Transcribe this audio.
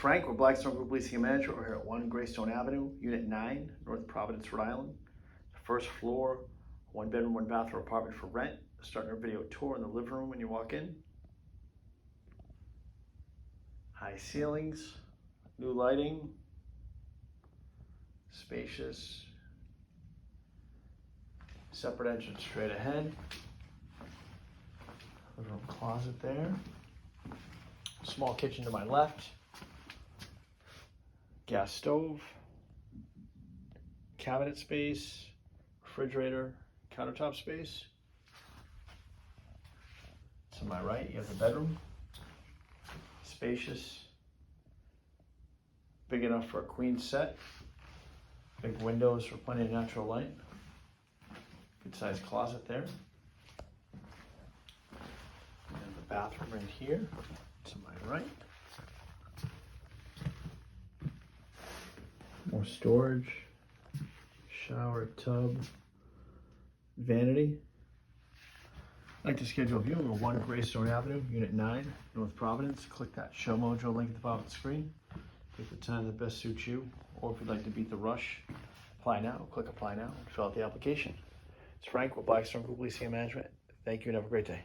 Frank with Blackstone Group Leasing and Management. We're here at 1 Greystone Avenue, Unit 9, North Providence, Rhode Island. First floor, 1 bedroom, 1 bathroom apartment for rent. Starting our video tour in the living room when you walk in. High ceilings, new lighting, spacious. Separate entrance straight ahead. Living room closet there. Small kitchen to my left. Gas stove. Cabinet space. Refrigerator. Countertop space. To my right, you have the bedroom. Spacious. Big enough for a queen set. Big windows for plenty of natural light. Good sized closet there. And the bathroom right here to my right. More storage. Shower, tub, vanity. I'd like to schedule a viewing of 1 Greystone Avenue, Unit 9, North Providence. Click that Show Mojo link at the bottom of the screen. Pick the time that best suits you, or if you'd like to beat the rush, apply now. Click Apply Now and fill out the application. It's Frank with Blackstone Group Leasing and Management. Thank you and have a great day.